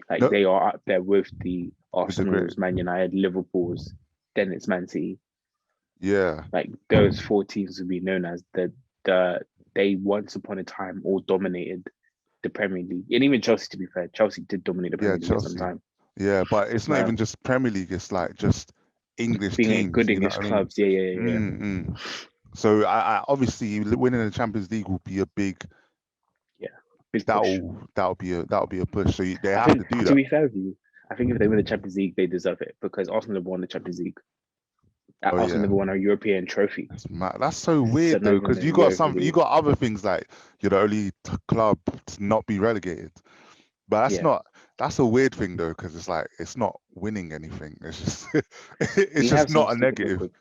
Speaker 3: Like
Speaker 2: No,
Speaker 3: they are up there with the
Speaker 2: with the great,
Speaker 3: Arsenals, Man United, Liverpool's, then it's Man City.
Speaker 2: yeah,
Speaker 3: Like those four teams will be known as the they once upon a time all dominated the Premier League. And even Chelsea, to be fair, Chelsea did dominate the
Speaker 2: yeah,
Speaker 3: Premier League at some
Speaker 2: Chelsea,
Speaker 3: time.
Speaker 2: yeah. But it's not even
Speaker 3: Um,
Speaker 2: just Premier League. It's like just English
Speaker 3: being a
Speaker 2: teams.
Speaker 3: good
Speaker 2: You know
Speaker 3: English
Speaker 2: what I mean?
Speaker 3: clubs, yeah.
Speaker 2: Mm. So I obviously winning the Champions League will be a big.
Speaker 3: Yeah, big push.
Speaker 2: That'll be a push. So they
Speaker 3: I
Speaker 2: have to
Speaker 3: think,
Speaker 2: do
Speaker 3: to
Speaker 2: that.
Speaker 3: be fair with you, I think if they win the Champions League, they deserve it because Arsenal never won the Champions League.
Speaker 2: Oh
Speaker 3: Arsenal
Speaker 2: yeah.
Speaker 3: never won a European trophy,
Speaker 2: That's mad. That's so
Speaker 3: so
Speaker 2: weird
Speaker 3: not
Speaker 2: though,
Speaker 3: even
Speaker 2: because
Speaker 3: a
Speaker 2: you got
Speaker 3: Europa
Speaker 2: some, you
Speaker 3: League.
Speaker 2: got other things like you're the only club to not be relegated. But that's
Speaker 3: Yeah,
Speaker 2: not. That's a weird thing though, because it's like it's not winning anything. It's just it's
Speaker 3: we
Speaker 2: just
Speaker 3: have some
Speaker 2: not a
Speaker 3: stupid
Speaker 2: negative.
Speaker 3: record.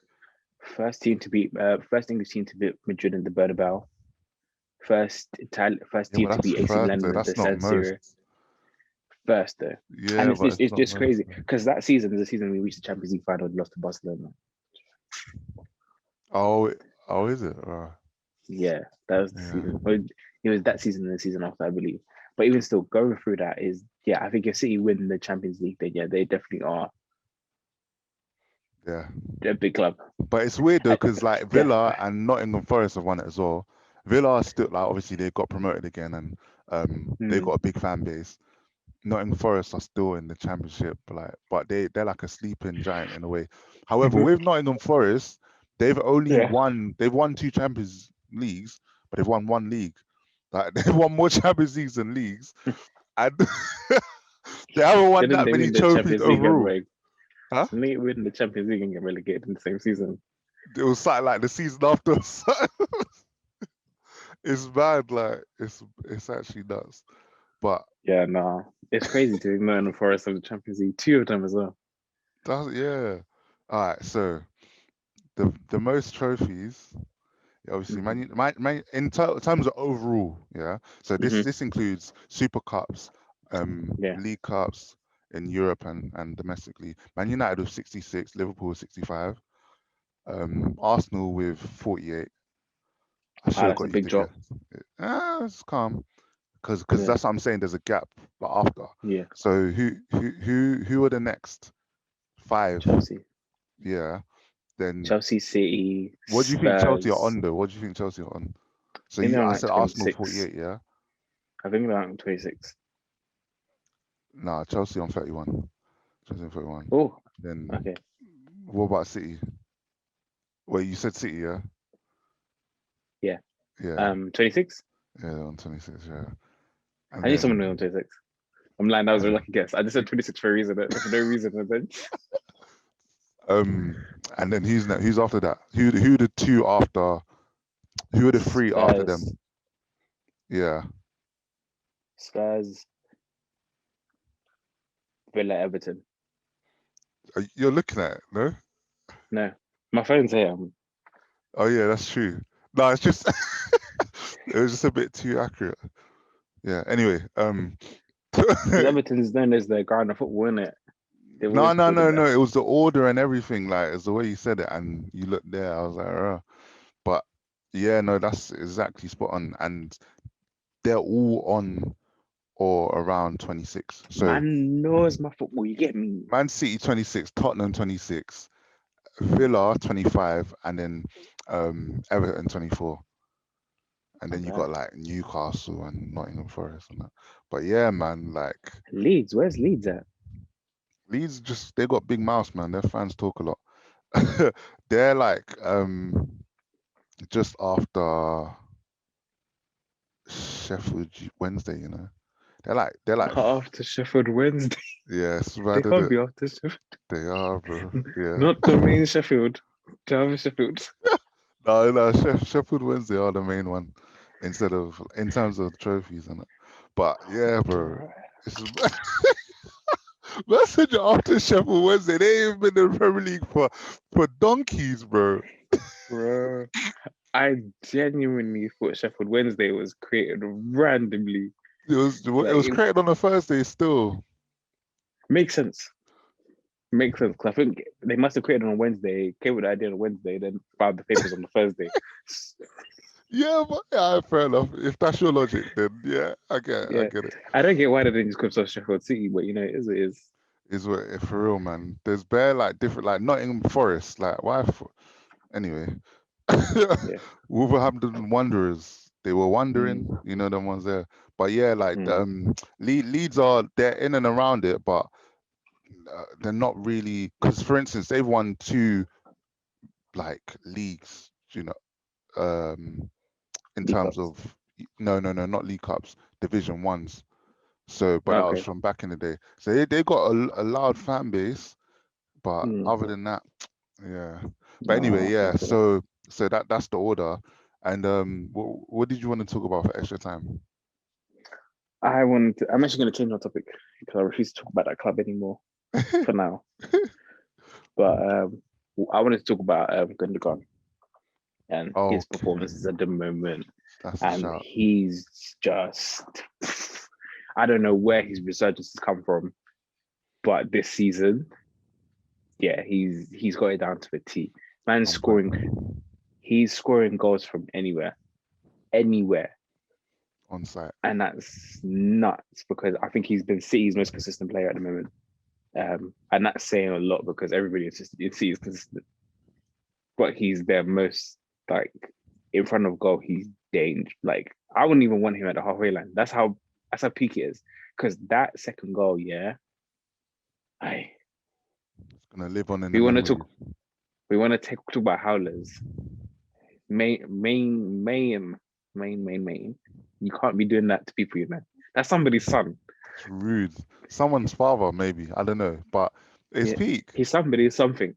Speaker 3: First English team to beat Madrid in the Bernabeu. First
Speaker 2: Yeah,
Speaker 3: team
Speaker 2: but
Speaker 3: to
Speaker 2: that's
Speaker 3: beat AC
Speaker 2: first
Speaker 3: Milan
Speaker 2: though.
Speaker 3: in the
Speaker 2: That's not
Speaker 3: San
Speaker 2: most.
Speaker 3: Siro. First though, and
Speaker 2: Yeah, but it's
Speaker 3: it's
Speaker 2: not
Speaker 3: just
Speaker 2: most.
Speaker 3: crazy because that season is the season we reached the Champions League final and lost to Barcelona.
Speaker 2: Oh, oh, is it?
Speaker 3: Yeah, that was the
Speaker 2: Yeah,
Speaker 3: season. Well, it was that season and the season after, I believe. But even still, going through that is, yeah, I think if City win the Champions League, then yeah, they definitely are
Speaker 2: yeah.
Speaker 3: a big club.
Speaker 2: But it's weird though,
Speaker 3: I,
Speaker 2: because like
Speaker 3: yeah,
Speaker 2: Villa and Nottingham Forest have won it as well. Villa are still like obviously they got promoted again, and they
Speaker 3: mm,
Speaker 2: got a big fan base. Nottingham Forest are still in the championship, but they're like a sleeping giant in a way. However, with Nottingham Forest,
Speaker 3: yeah.
Speaker 2: they've won two Champions Leagues, but they've won one league. Like they've won more Champions Leagues than leagues, and they haven't won
Speaker 3: Didn't
Speaker 2: that
Speaker 3: they
Speaker 2: many
Speaker 3: win the
Speaker 2: trophies
Speaker 3: Champions League and
Speaker 2: overall.
Speaker 3: like,
Speaker 2: Huh?
Speaker 3: didn't they win the Champions League and get relegated in the same season?
Speaker 2: It was something like the season after. It's bad, like it's actually nuts. But
Speaker 3: Yeah, nah. It's crazy to be Nottingham Forest of the Champions League, two of them as well.
Speaker 2: that's yeah. All right, so the most trophies. Obviously,
Speaker 3: Hmm.
Speaker 2: terms of overall, yeah. So
Speaker 3: Hmm.
Speaker 2: this includes Super Cups,
Speaker 3: Yeah,
Speaker 2: League Cups in Europe and domestically. Man United with 66, Liverpool with 65, Arsenal with 48. I should have
Speaker 3: that's a
Speaker 2: got you
Speaker 3: big
Speaker 2: to
Speaker 3: drop.
Speaker 2: guess. It's calm because
Speaker 3: Yeah,
Speaker 2: that's what I'm saying. There's a gap, but after.
Speaker 3: yeah.
Speaker 2: So who are the next five?
Speaker 3: Chelsea,
Speaker 2: Yeah. Then
Speaker 3: Chelsea, City,
Speaker 2: what do you think Chelsea are
Speaker 3: Spurs.
Speaker 2: on though? What do you think Chelsea are on?
Speaker 3: I think they're on
Speaker 2: I
Speaker 3: like
Speaker 2: said Arsenal
Speaker 3: 26.
Speaker 2: 48, yeah.
Speaker 3: I think they're on 26.
Speaker 2: Nah, Chelsea on 31. Chelsea on 31.
Speaker 3: Oh,
Speaker 2: Then
Speaker 3: okay.
Speaker 2: what about City? Wait, you said City, yeah?
Speaker 3: Yeah.
Speaker 2: Yeah,
Speaker 3: 26?
Speaker 2: yeah, they're on 26, yeah. And
Speaker 3: I need someone to be on
Speaker 2: then
Speaker 3: 26. I'm lying, that was a
Speaker 2: uh,
Speaker 3: lucky guess. I just said 26 for a reason, for no reason. And then
Speaker 2: um and then who's after that? Who the two after who are the three after
Speaker 3: Spurs,
Speaker 2: them? Yeah.
Speaker 3: Spurs, Villa, Everton.
Speaker 2: You're looking at it, no?
Speaker 3: No, my phone's here.
Speaker 2: Oh yeah, that's true. No, it's just it was just a bit too accurate. Yeah. Anyway,
Speaker 3: Because Everton's known as the ground of football, isn't it? They've
Speaker 2: no,
Speaker 3: always
Speaker 2: no,
Speaker 3: called it
Speaker 2: no,
Speaker 3: that.
Speaker 2: no. It was the order and everything. Like it's the way you said it, and you looked there. I was like, but yeah, no, that's exactly spot on. And they're all on or around 26. So
Speaker 3: Man knows my football. You get me?
Speaker 2: Man City 26, Tottenham 26, Villa 25, and then Everton 24. And
Speaker 3: Not
Speaker 2: then you
Speaker 3: bad.
Speaker 2: got like Newcastle and Nottingham Forest and that. But yeah, man, like
Speaker 3: Leeds, where's Leeds at?
Speaker 2: Leeds just they got big mouths, man. Their fans talk a lot. They're like just after Sheffield Wednesday, you know. They're like
Speaker 3: After Sheffield Wednesday.
Speaker 2: yes,
Speaker 3: They
Speaker 2: right.
Speaker 3: can't be after Sheffield.
Speaker 2: They are, bro. Yeah.
Speaker 3: Not the main Sheffield. Java Sheffield.
Speaker 2: No, Sheffield Wednesday are the main one instead of in terms of trophies and it. But yeah, bro.
Speaker 3: Bruh.
Speaker 2: It's message after Sheffield Wednesday. They ain't been in the Premier League for donkeys, bro.
Speaker 3: Bruh. I genuinely thought Sheffield Wednesday was created randomly.
Speaker 2: It
Speaker 3: Like
Speaker 2: was
Speaker 3: it
Speaker 2: created on a Thursday still.
Speaker 3: makes sense. Makes sense. 'Cause I think they must have created on Wednesday, came with the idea on Wednesday, then filed the papers on the Thursday.
Speaker 2: Yeah, but yeah, fair enough. If that's your logic, then yeah, I get it. I
Speaker 3: Yeah.
Speaker 2: get it.
Speaker 3: I don't get why they didn't just come to Sheffield City, but it is what it is.
Speaker 2: Is what for real, man. There's bare like different like Nottingham Forest, like why? Anyway,
Speaker 3: Yeah.
Speaker 2: Wolverhampton Wanderers. They were wondering,
Speaker 3: Mm,
Speaker 2: them ones there. But yeah, like
Speaker 3: mm.
Speaker 2: Leeds they're in and around it, but they're not really. Because for instance, they've won two like leagues, in
Speaker 3: League
Speaker 2: terms
Speaker 3: Cups.
Speaker 2: of not League Cups, Division Ones. So, but that was
Speaker 3: Okay.
Speaker 2: from back in the day. So they got a loud fan base, but
Speaker 3: Mm.
Speaker 2: other than that, yeah. But anyway,
Speaker 3: Okay,
Speaker 2: yeah.
Speaker 3: I feel that.
Speaker 2: So that's the order. And what did you want to talk about for extra time?
Speaker 3: I'm actually going to change my topic because I refuse to talk about that club anymore for now. But I wanted to talk about Gundogan and his
Speaker 2: Okay,
Speaker 3: performances at the moment.
Speaker 2: that's a
Speaker 3: And
Speaker 2: shout.
Speaker 3: he's just, I don't know where his resurgence has come from, but this season, yeah, he's got it down to a T. Man's
Speaker 2: I'm back
Speaker 3: he's scoring goals from anywhere.
Speaker 2: on site.
Speaker 3: And that's nuts because I think he's been City's most consistent player at the moment. And that's saying a lot because everybody in City is consistent. But he's their most like in front of goal, he's dangerous. Like I wouldn't even want him at the halfway line. That's how peak he is. Because that second goal, yeah. I
Speaker 2: It's gonna live on in the
Speaker 3: we want to
Speaker 2: memories.
Speaker 3: talk we want to talk about howlers. Main. You can't be doing that to people, That's somebody's son.
Speaker 2: It's rude. Someone's father, maybe. I don't know, but it's
Speaker 3: Yeah.
Speaker 2: peak.
Speaker 3: He's somebody's something.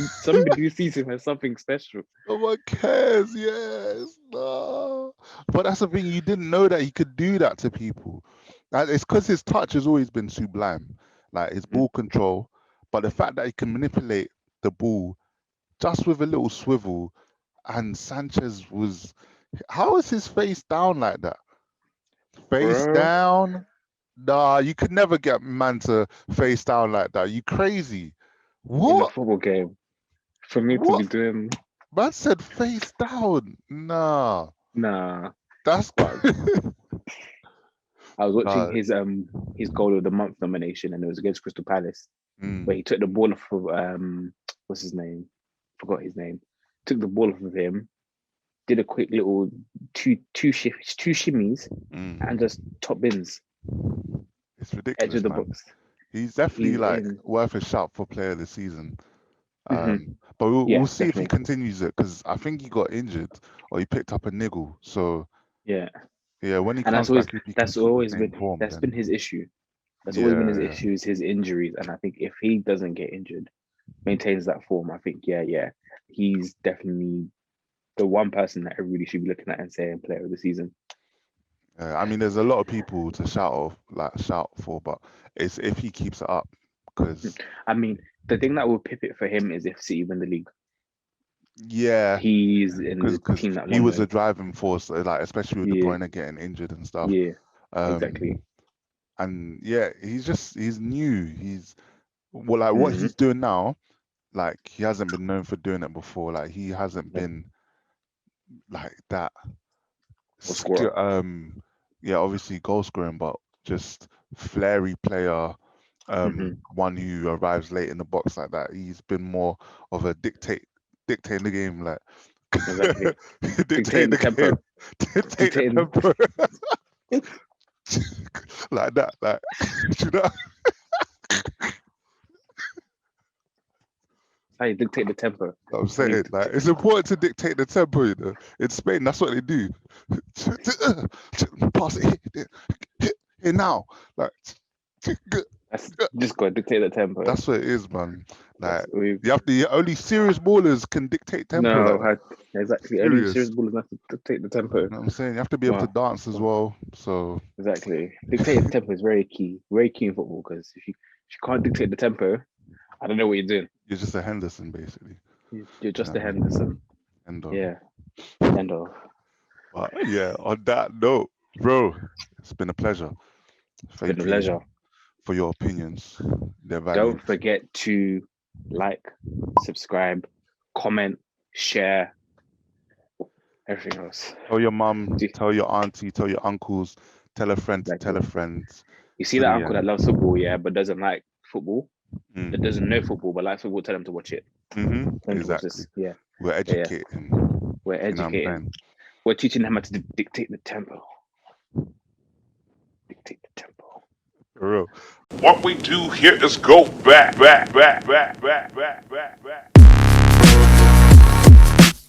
Speaker 3: Somebody who sees him as something special.
Speaker 2: No one cares. Yes, no. But that's the thing. You didn't know that he could do that to people. It's because his touch has always been sublime, like his ball control. But the fact that he can manipulate the ball just with a little swivel, and Sanchez was, how is his face down like that? Face
Speaker 3: Bro,
Speaker 2: down? Nah, you could never get man to face down like that. You crazy?
Speaker 3: in a
Speaker 2: What?
Speaker 3: football game, for me to be
Speaker 2: What?
Speaker 3: doing
Speaker 2: Man said face down. Nah,
Speaker 3: nah.
Speaker 2: that's
Speaker 3: But I was watching
Speaker 2: nah.
Speaker 3: his goal of the month nomination, and it was against Crystal Palace, where
Speaker 2: Mm,
Speaker 3: he took the ball off of what's his name? Forgot his name. Took the ball off of him, did a quick little two shimmies, and
Speaker 2: mm.
Speaker 3: just top bins
Speaker 2: It's
Speaker 3: edge of
Speaker 2: ridiculous,
Speaker 3: the
Speaker 2: man.
Speaker 3: box.
Speaker 2: He's definitely
Speaker 3: He's
Speaker 2: like
Speaker 3: in.
Speaker 2: worth a shout for player of the season.
Speaker 3: Hmm.
Speaker 2: But we'll
Speaker 3: Yeah,
Speaker 2: see if he
Speaker 3: definitely.
Speaker 2: continues it because I think he got injured or he picked up a niggle. So
Speaker 3: Yeah,
Speaker 2: yeah, when he
Speaker 3: and
Speaker 2: comes back, if he can keep the same form,
Speaker 3: that's been
Speaker 2: then
Speaker 3: his issue. That's always been his
Speaker 2: yeah,
Speaker 3: issue is his injuries. And I think if he doesn't get injured, maintains that form, I think he's definitely the one person that everybody should be looking at and saying player of the season.
Speaker 2: I mean, there's a lot of people to shout for, but it's if he keeps it up because
Speaker 3: I mean, the thing that will pip it for him is if City win the league.
Speaker 2: yeah,
Speaker 3: He's in the
Speaker 2: because
Speaker 3: team that
Speaker 2: he
Speaker 3: won
Speaker 2: was a
Speaker 3: the
Speaker 2: driving force, like especially with De
Speaker 3: yeah,
Speaker 2: Bruyne getting injured and stuff.
Speaker 3: yeah,
Speaker 2: Um,
Speaker 3: exactly.
Speaker 2: and yeah, he's new. He's like what
Speaker 3: Mm-hmm.
Speaker 2: he's doing now. Like he hasn't been known for doing it before. Like he hasn't
Speaker 3: Yeah.
Speaker 2: been like that.
Speaker 3: Or scorer.
Speaker 2: Yeah, obviously goal scoring, but just flary player.
Speaker 3: Mm-hmm.
Speaker 2: One who arrives late in the box like that. He's been more of a dictating the game, like
Speaker 3: Exactly.
Speaker 2: dictate
Speaker 3: Dictating the
Speaker 2: the game,
Speaker 3: tempo.
Speaker 2: dictate the
Speaker 3: Dictating
Speaker 2: tempo, like that. Like you know,
Speaker 3: how you dictate the tempo.
Speaker 2: what I'm
Speaker 3: How you
Speaker 2: saying, like it's important to dictate the tempo. In Spain, that's what they do. Pass it here now, like.
Speaker 3: that's just got to dictate the tempo.
Speaker 2: That's what it is, man.
Speaker 3: That's
Speaker 2: Like
Speaker 3: we
Speaker 2: only serious ballers can dictate tempo like
Speaker 3: no
Speaker 2: that.
Speaker 3: exactly. Only
Speaker 2: Serious.
Speaker 3: serious ballers have to dictate the tempo.
Speaker 2: You know what I'm saying? You have to be able to
Speaker 3: Well,
Speaker 2: dance as well. So
Speaker 3: exactly. Dictating the tempo is very key in football because if you can't dictate the tempo, I don't know what you're doing.
Speaker 2: you're just a Henderson, basically.
Speaker 3: You're
Speaker 2: You
Speaker 3: just
Speaker 2: know
Speaker 3: a
Speaker 2: what I mean?
Speaker 3: Henderson.
Speaker 2: End of.
Speaker 3: Yeah. End of.
Speaker 2: But yeah, on that note, bro, it's been a pleasure.
Speaker 3: Been a
Speaker 2: Thank you
Speaker 3: pleasure.
Speaker 2: for your opinions. They're valued.
Speaker 3: Don't forget to like, subscribe, comment, share, everything else.
Speaker 2: Tell your mum,
Speaker 3: Do-
Speaker 2: tell your auntie, tell your uncles, tell a friend to tell a friend.
Speaker 3: You see that
Speaker 2: Yeah.
Speaker 3: uncle that loves football, yeah, but doesn't like football,
Speaker 2: Mm.
Speaker 3: that doesn't know football but likes football, tell them to watch it. Tell them to watch
Speaker 2: Exactly.
Speaker 3: this. Yeah,
Speaker 2: We're educating.
Speaker 3: we're
Speaker 2: You know what I'm
Speaker 3: educating.
Speaker 2: saying?
Speaker 3: We're teaching them how to dictate the tempo. Dictate the tempo.
Speaker 2: For real.
Speaker 1: What we do here is go back.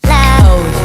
Speaker 4: Loud.